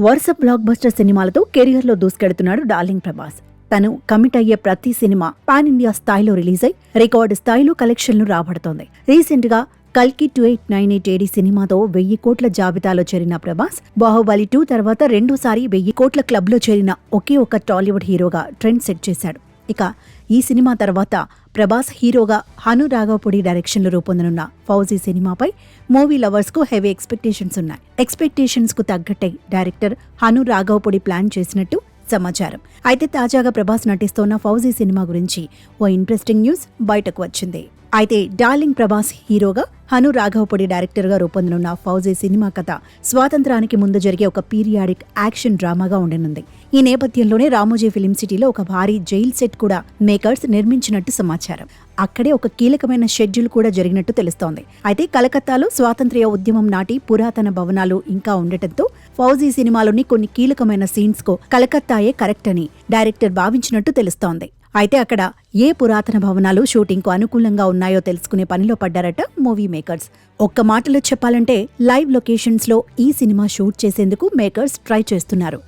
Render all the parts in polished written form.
వరుస block buster సినిమాలతో కెరియర్లో దూసుకెడుతున్నాడు డార్లింగ్ ప్రభాస్. తను కమిట్ అయ్యే ప్రతి సినిమా పాన్ ఇండియా స్థాయిలో రిలీజ్ అయి రికార్డు స్థాయిలో కలెక్షన్లు రాబడుతోంది. రీసెంట్ గా కల్కి 2898 AD సినిమాతో 1000 కోట్ల జాబితాలో చేరిన ప్రభాస్, బాహుబలి 2 తర్వాత రెండోసారి 1000 కోట్ల క్లబ్ లో చేరిన ఒకే ఒక టాలీవుడ్ హీరోగా ట్రెండ్ సెట్ చేశాడు. ఇక ఈ సినిమా తర్వాత ప్రభాస్ హీరోగా హను రాఘవపూడి డైరెక్షన్లో రూపొందనున్న ఫౌజీ సినిమాపై మూవీ లవర్స్ కు హెవీ ఎక్స్పెక్టేషన్స్ ఉన్నాయి. ఎక్స్పెక్టేషన్స్ కు తగ్గట్టే డైరెక్టర్ హను రాఘవపూడి ప్లాన్ చేసినట్టు సమాచారం. అయితే తాజాగా ప్రభాస్ నటిస్తోన్న ఫౌజీ సినిమా గురించి ఓ ఇంట్రెస్టింగ్ న్యూస్ బయటకు వచ్చింది. అయితే డార్లింగ్ ప్రభాస్ హీరోగా హను రాఘవపూడి డైరెక్టర్ గా రూపొందనున్న ఫౌజీ సినిమా కథ స్వాతంత్రానికి ముందు జరిగే ఒక పీరియాడిక్ యాక్షన్ డ్రామాగా ఉండనుంది. ఈ నేపథ్యంలోనే రామోజీ ఫిలిం సిటీలో ఒక భారీ జైల్ సెట్ కూడా మేకర్స్ నిర్మించినట్టు సమాచారం. అక్కడే ఒక కీలకమైన షెడ్యూల్ కూడా జరిగినట్టు తెలుస్తోంది. అయితే కలకత్తాలో స్వాతంత్ర్య ఉద్యమం నాటి పురాతన భవనాలు ఇంకా ఉండటంతో ఫౌజీ సినిమాలోని కొన్ని కీలకమైన సీన్స్ కు కలకత్తాయే కరెక్ట్ అని డైరెక్టర్ భావించినట్టు తెలుస్తోంది. అయితే అక్కడ ఏ పురాతన భవనాలు షూటింగ్ కు అనుకూలంగా ఉన్నాయో తెలుసుకునే పనిలో పడ్డారట మూవీ మేకర్స్. ఒక్క మాటలో చెప్పాలంటే లైవ్ లొకేషన్స్ లో ఈ సినిమా షూట్ చేసేందుకు మేకర్స్ ట్రై చేస్తున్నారు.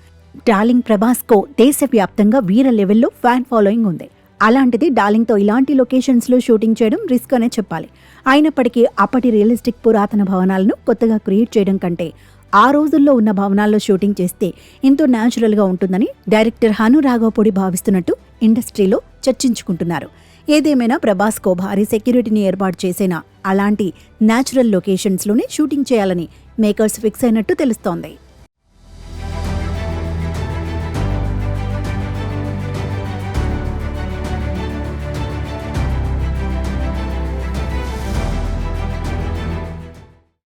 డార్లింగ్ ప్రభాస్ కు దేశవ్యాప్తంగా వీర లెవెల్లో ఫ్యాన్ ఫాలోయింగ్ ఉంది. అలాంటిది డార్లింగ్ తో ఇలాంటి లొకేషన్స్ లో షూటింగ్ చేయడం రిస్క్ అనే చెప్పాలి. అయినప్పటికీ అప్పటి రియలిస్టిక్ పురాతన భవనాలను కొత్తగా క్రియేట్ చేయడం కంటే ఆ రోజుల్లో ఉన్న భవనాల్లో షూటింగ్ చేస్తే ఎంతో న్యాచురల్ గా ఉంటుందని డైరెక్టర్ హను రాఘవపూడి భావిస్తున్నట్టు ఇండస్ట్రీలో చర్చించుకుంటున్నారు. ఏదేమైనా ప్రభాస్ కో భారీ సెక్యూరిటీని ఏర్పాటు చేసేనా అలాంటి న్యాచురల్ లొకేషన్స్ లోనే షూటింగ్ చేయాలని మేకర్స్ ఫిక్స్ అయినట్టు తెలుస్తోంది.